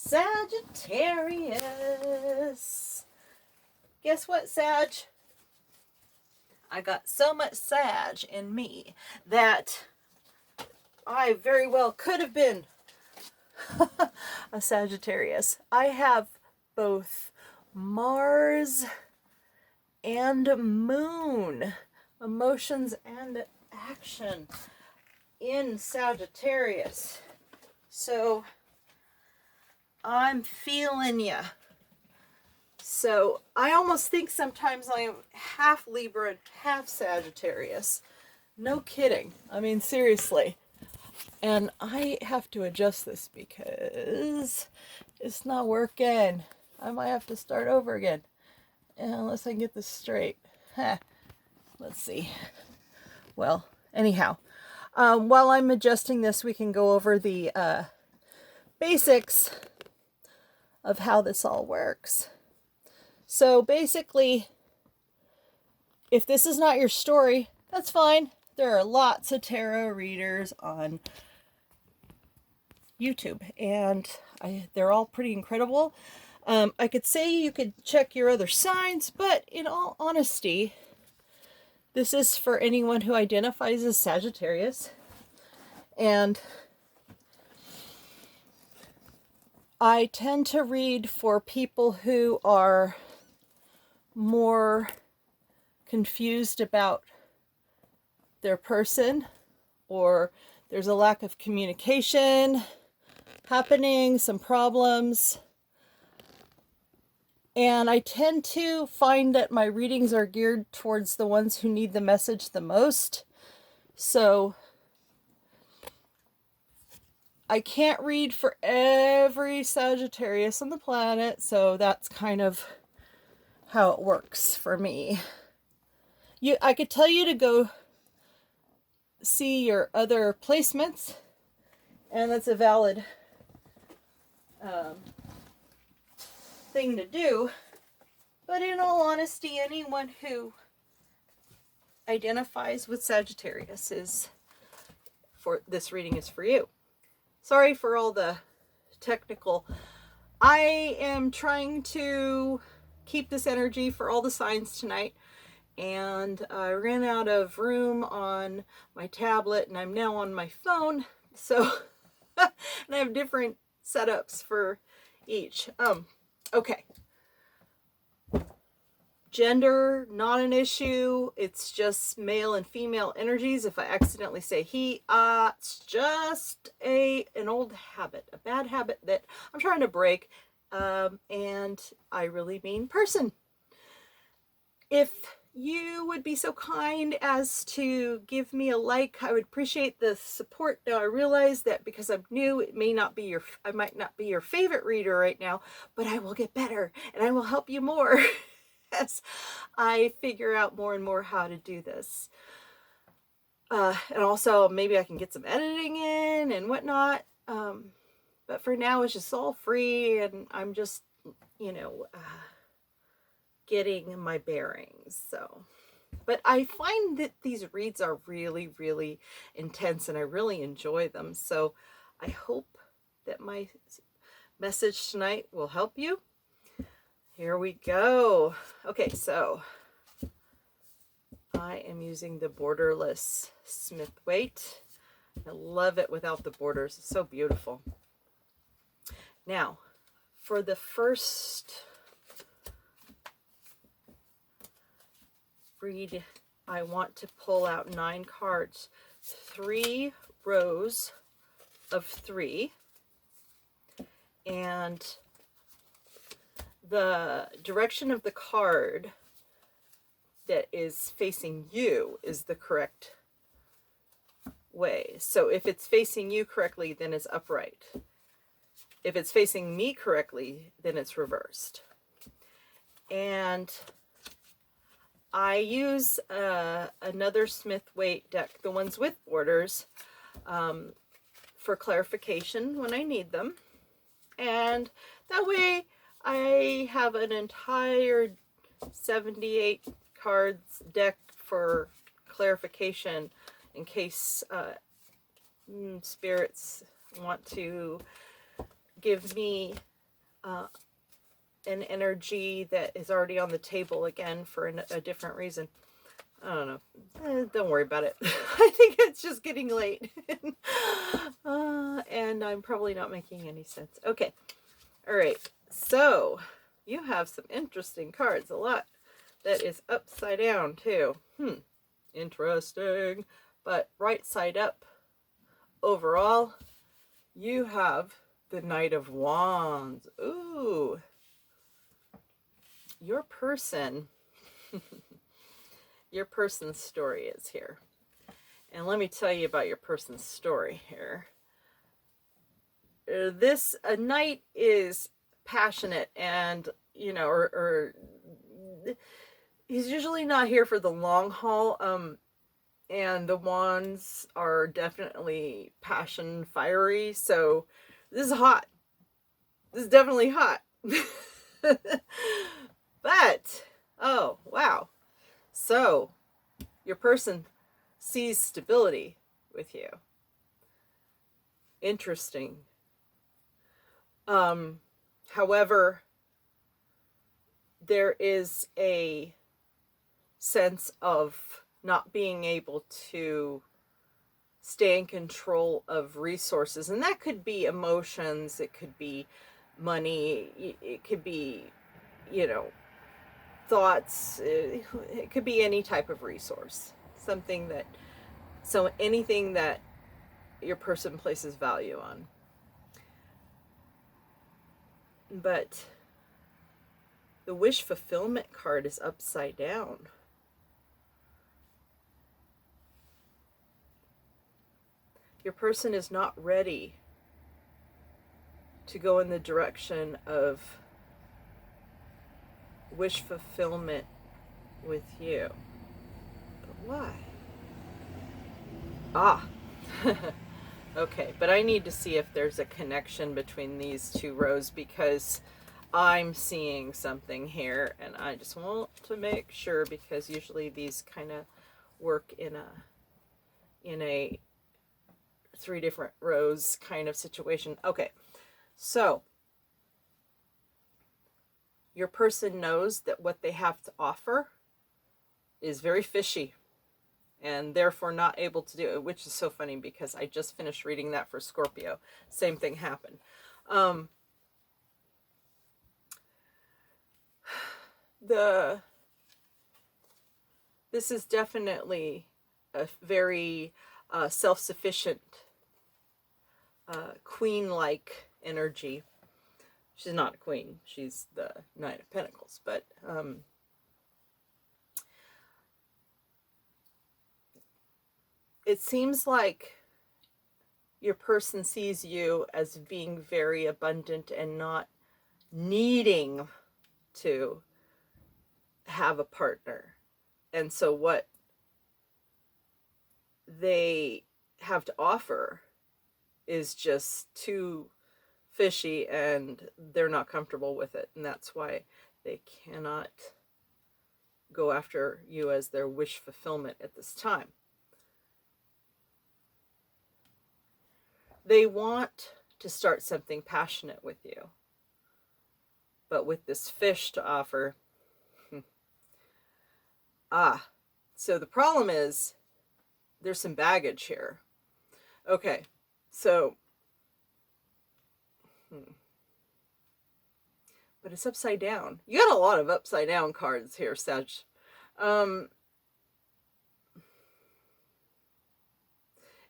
Sagittarius. Guess what, Sag? I got so much Sag in me that I very well could have been a Sagittarius. I have both Mars and Moon, emotions and action in Sagittarius. So I'm feeling ya. So I almost think sometimes I am half Libra and half Sagittarius. No kidding. I mean, seriously. And I have to adjust this because it's not working. I might have to start over again. Unless I can get this straight. Let's see. Well, anyhow. While I'm adjusting this, we can go over the basics of how this all works. So basically, if this is not your story, that's fine. There are lots of tarot readers on YouTube, and they're all pretty incredible. I could say you could check your other signs, but in all honesty, this is for anyone who identifies as Sagittarius. And I tend to read for people who are more confused about their person, or there's a lack of communication happening, some problems. And I tend to find that my readings are geared towards the ones who need the message the most. So I can't read for every Sagittarius on the planet, so that's kind of how it works for me. I could tell you to go see your other placements, and that's a valid thing to do. But in all honesty, anyone who identifies with Sagittarius this reading is for you. Sorry for all the technical. I am trying to keep this energy for all the signs tonight, and I ran out of room on my tablet, and I'm now on my phone, so and I have different setups for each. Okay. Gender, not an issue. It's just male and female energies. If I accidentally say he, it's just an old habit, a bad habit that I'm trying to break. And I really mean person. If you would be so kind as to give me a like, I would appreciate the support. Now I realize that because I'm new, I might not be your favorite reader right now, but I will get better and I will help you more as I figure out more and more how to do this. And also maybe I can get some editing in and whatnot. But for now it's just all free, and I'm just, getting my bearings. So, but I find that these reads are really, really intense, and I really enjoy them. So I hope that my message tonight will help you. Here we go. Okay, so I am using the borderless Smith weight. I love it without the borders. It's so beautiful. Now, for the first read, I want to pull out 9 cards, 3 rows of 3, and the direction of the card that is facing you is the correct way. So if it's facing you correctly, then it's upright. If it's facing me correctly, then it's reversed. And I use another Smith weight deck, the ones with borders, for clarification when I need them. And that way I have an entire 78 cards deck for clarification in case spirits want to give me an energy that is already on the table again for a different reason. I don't know. Don't worry about it. I think it's just getting late. And I'm probably not making any sense. Okay. All right. So you have some interesting cards. A lot that is upside down too. Interesting. But right side up overall, you have the Knight of Wands. Ooh. Your person, your person's story is here. And let me tell you about your person's story here. This knight is passionate and, you know, or he's usually not here for the long haul. And the wands are definitely passion fiery. So this is hot. This is definitely hot. But, oh, wow. So your person sees stability with you. Interesting. However, there is a sense of not being able to stay in control of resources. And that could be emotions, it could be money, it could be, you know, thoughts, it could be any type of resource. Something that, so anything that your person places value on. But the wish fulfillment card is upside down. Your person is not ready to go in the direction of wish fulfillment with you. But why? Ah. Okay, but I need to see if there's a connection between these two rows, because I'm seeing something here and I just want to make sure, because usually these kind of work in a 3 different rows kind of situation. Okay, so your person knows that what they have to offer is very fishy and therefore not able to do it, which is so funny because I just finished reading that for Scorpio. Same thing happened. This is definitely a very self-sufficient, queen-like energy. She's not a queen. She's the Knight of Pentacles. But it seems like your person sees you as being very abundant and not needing to have a partner. And so what they have to offer is just too fishy and they're not comfortable with it. And that's why they cannot go after you as their wish fulfillment at this time. They want to start something passionate with you. But with this fish to offer, so the problem is there's some baggage here. Okay, so, but it's upside down. You got a lot of upside down cards here, Sag.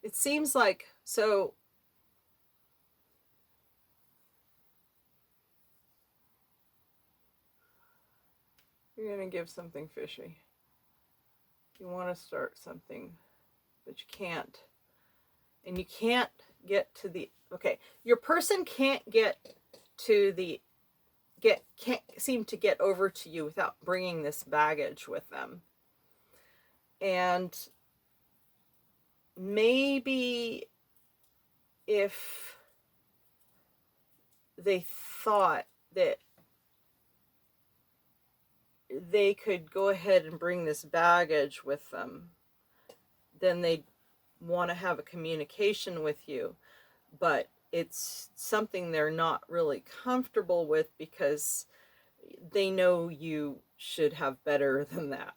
It seems like, so you're going to give something fishy. You want to start something, but you can't. And you can't get to the, okay, your person can't get to the, can't seem to get over to you without bringing this baggage with them. And maybe if they thought that they could go ahead and bring this baggage with them, then they'd want to have a communication with you. But it's something they're not really comfortable with because they know you should have better than that.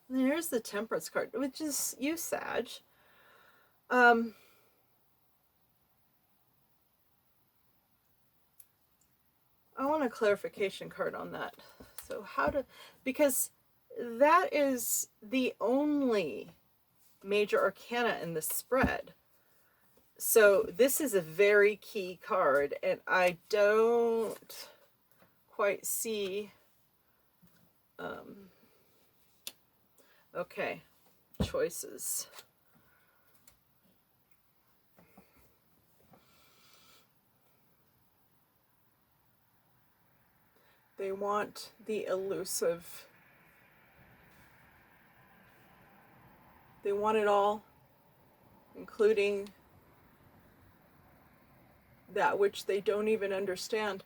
There's the Temperance card, which is you, Sag. I want a clarification card on that. So because that is the only major arcana in the spread. So this is a very key card, and I don't quite see. Okay, choices. They want the elusive. They want it all, including that which they don't even understand.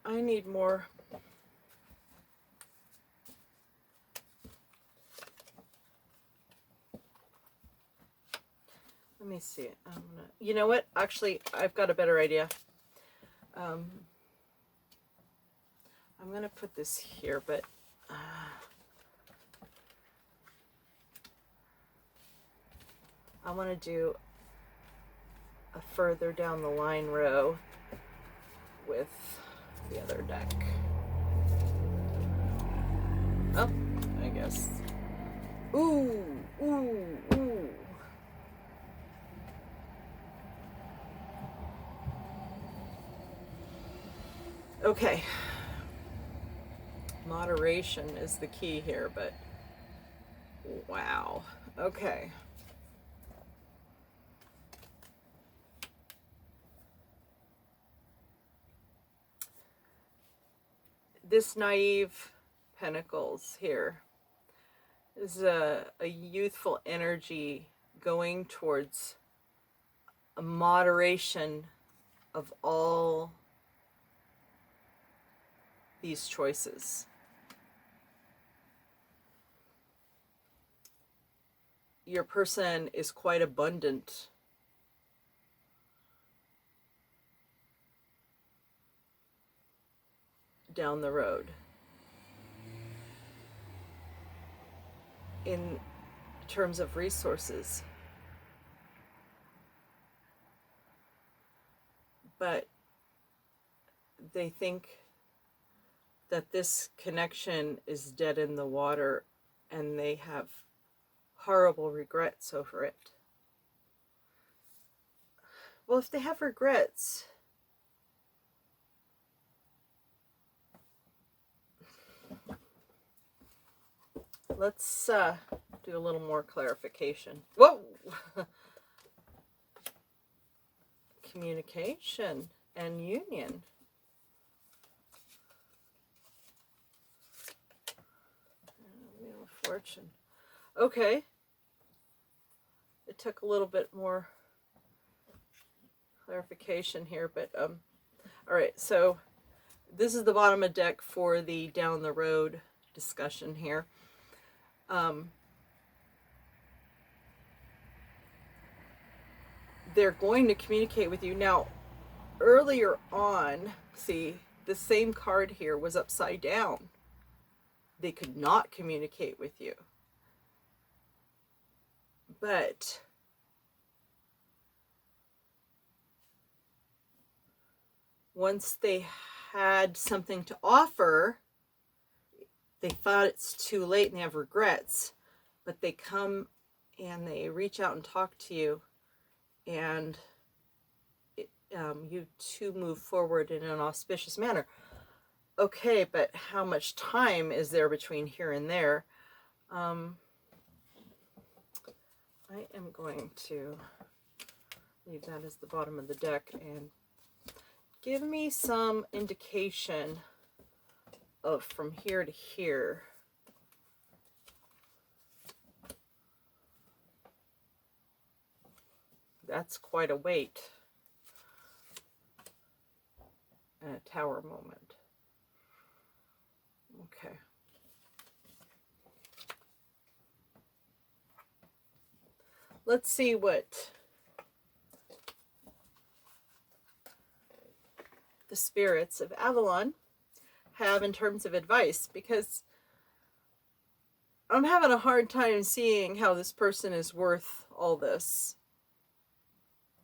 I need more. Let me see. You know what? Actually, I've got a better idea. I'm going to put this here, but I want to do a further down the line row with the other deck. Oh, I guess. Ooh, ooh, ooh. Okay. Moderation is the key here, but wow. Okay. This naive Pentacles here is a youthful energy going towards a moderation of all these choices. Your person is quite abundant. Down the road. In terms of resources. But they think that this connection is dead in the water and they have horrible regrets over it. Well, if they have regrets, let's do a little more clarification. Whoa! Communication and union. Wheel of Fortune. Okay. It took a little bit more clarification here, but all right, so this is the bottom of deck for the down the road discussion here. They're going to communicate with you. Now, earlier on, see, the same card here was upside down. They could not communicate with you. But once they had something to offer, they thought it's too late and they have regrets. But they come and they reach out and talk to you, and you two move forward in an auspicious manner. Okay, but how much time is there between here and there? I am going to leave that as the bottom of the deck and give me some indication of from here to here. That's quite a wait. And a Tower moment. Okay. Let's see what the spirits of Avalon have in terms of advice, because I'm having a hard time seeing how this person is worth all this.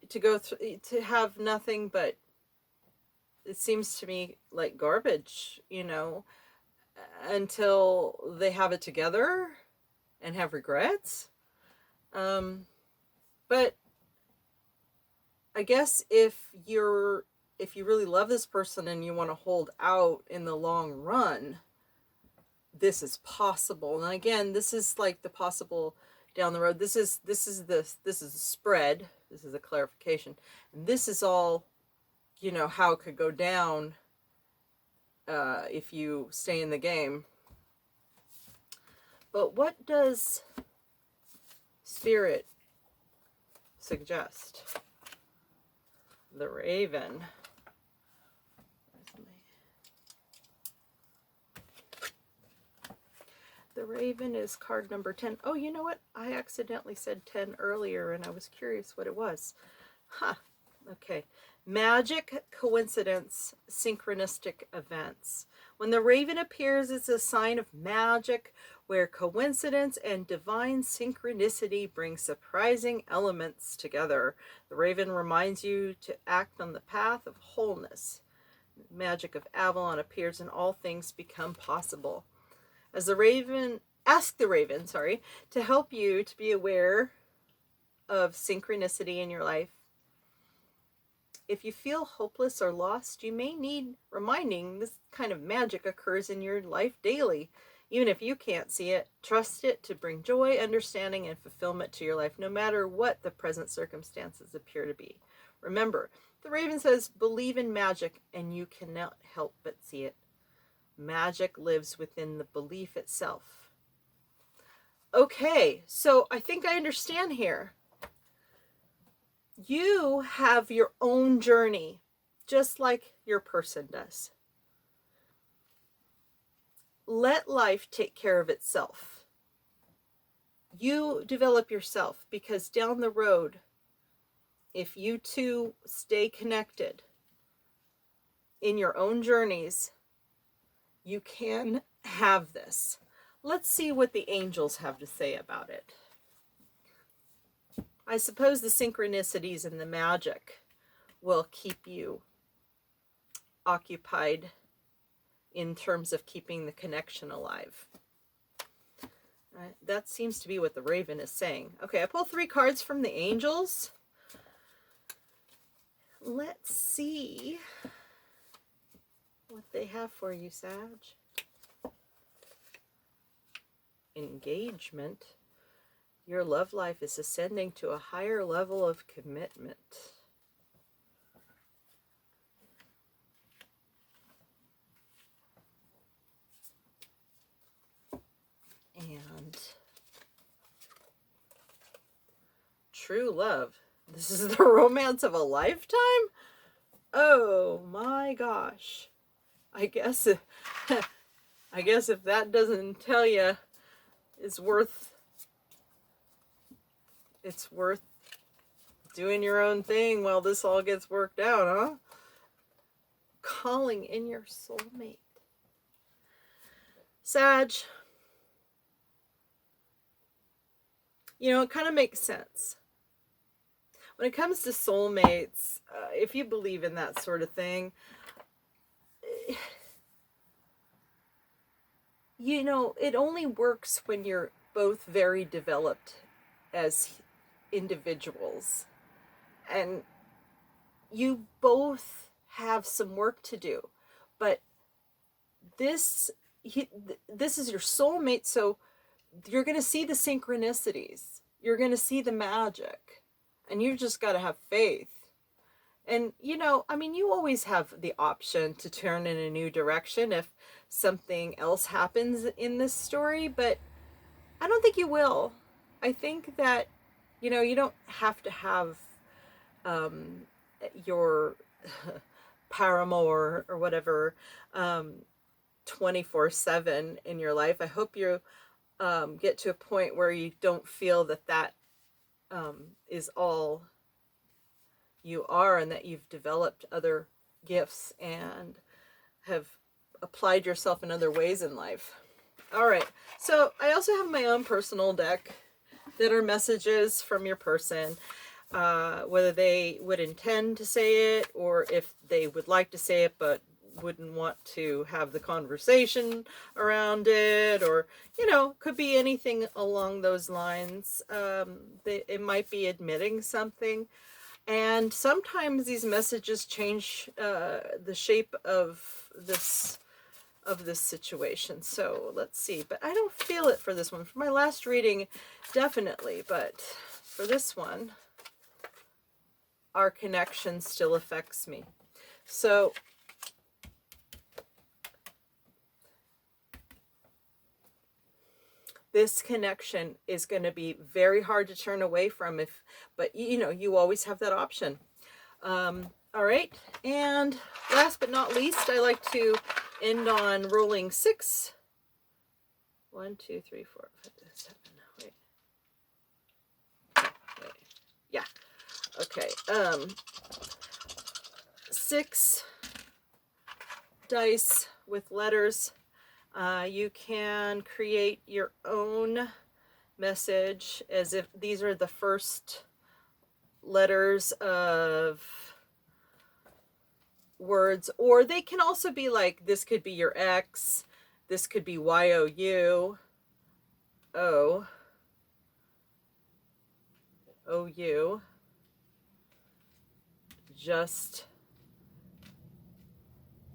To go through, to have nothing but, it seems to me like garbage, you know, until they have it together and have regrets. But I guess if you really love this person and you want to hold out in the long run, this is possible. And again, this is like the possible down the road. This is a spread. This is a clarification. And this is all, you know, how it could go down if you stay in the game. But what does Spirit suggest? The Raven. The Raven is card number 10. Oh, you know what? I accidentally said 10 earlier, and I was curious what it was. Huh. Okay. Magic, coincidence, synchronistic events. When the Raven appears, it's a sign of magic, where coincidence and divine synchronicity bring surprising elements together. The Raven reminds you to act on the path of wholeness. Magic of Avalon appears and all things become possible. As the Raven, ask the Raven, to help you to be aware of synchronicity in your life. If you feel hopeless or lost, you may need reminding this kind of magic occurs in your life daily. Even if you can't see it, trust it to bring joy, understanding, and fulfillment to your life, no matter what the present circumstances appear to be. Remember, the Raven says, believe in magic, and you cannot help but see it. Magic lives within the belief itself. Okay, so I think I understand here. You have your own journey, just like your person does. Let life take care of itself. You develop yourself, because down the road, if you two stay connected in your own journeys, you can have this. Let's see what the angels have to say about it. I suppose the synchronicities and the magic will keep you occupied in terms of keeping the connection alive. That seems to be what the Raven is saying. Okay, I pulled 3 cards from the angels. Let's see what they have for you, Sag. Engagement. Your love life is ascending to a higher level of commitment. And true love. This is the romance of a lifetime? Oh my gosh. I guess if that doesn't tell you it's worth doing your own thing while this all gets worked out, huh? Calling in your soulmate. Sag, you know, it kind of makes sense. When it comes to soulmates, if you believe in that sort of thing, you know, it only works when you're both very developed as individuals. And you both have some work to do. But this is your soulmate, so you're going to see the synchronicities. You're going to see the magic. And you just got to have faith. And, you know, I mean, you always have the option to turn in a new direction if something else happens in this story, but I don't think you will. I think that, you know, you don't have to have your paramour or whatever 24/7 in your life. I hope you get to a point where you don't feel that is all you are, and that you've developed other gifts and have applied yourself in other ways in life. All right, so I also have my own personal deck that are messages from your person, whether they would intend to say it or if they would like to say it but wouldn't want to have the conversation around it, or, you know, could be anything along those lines. It might be admitting something. And sometimes these messages change the shape of this situation. So let's see. But I don't feel it for this one. For my last reading, definitely. But for this one, our connection still affects me. So this connection is going to be very hard to turn away from, but you know, you always have that option. All right, and last but not least, I like to end on rolling 6. 1, 2, 3, 4, 5, 7. Wait. Yeah. Okay. 6 dice with letters. You can create your own message as if these are the first letters of words, or they can also be like, this could be your X, this could be Y-O-U, O-U, just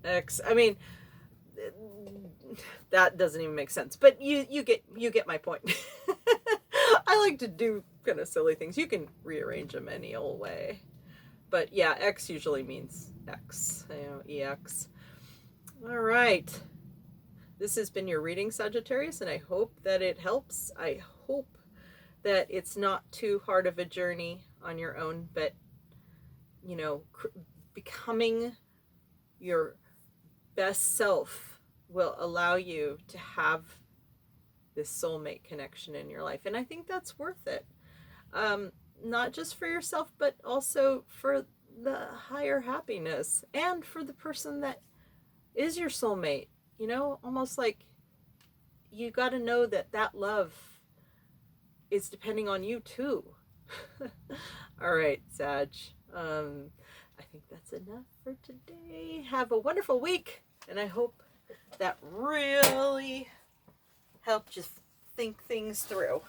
X. I mean, that doesn't even make sense, but you get my point. I like to do kind of silly things. You can rearrange them any old way. But yeah, X usually means X, you know, EX. All right. This has been your reading, Sagittarius, and I hope that it helps. I hope that it's not too hard of a journey on your own, but, you know, becoming your best self will allow you to have this soulmate connection in your life. And I think that's worth it. Not just for yourself, but also for the higher happiness and for the person that is your soulmate. You know, almost like you got to know that that love is depending on you too. All right, Sag. I think that's enough for today. Have a wonderful week, and I hope that really helped you think things through.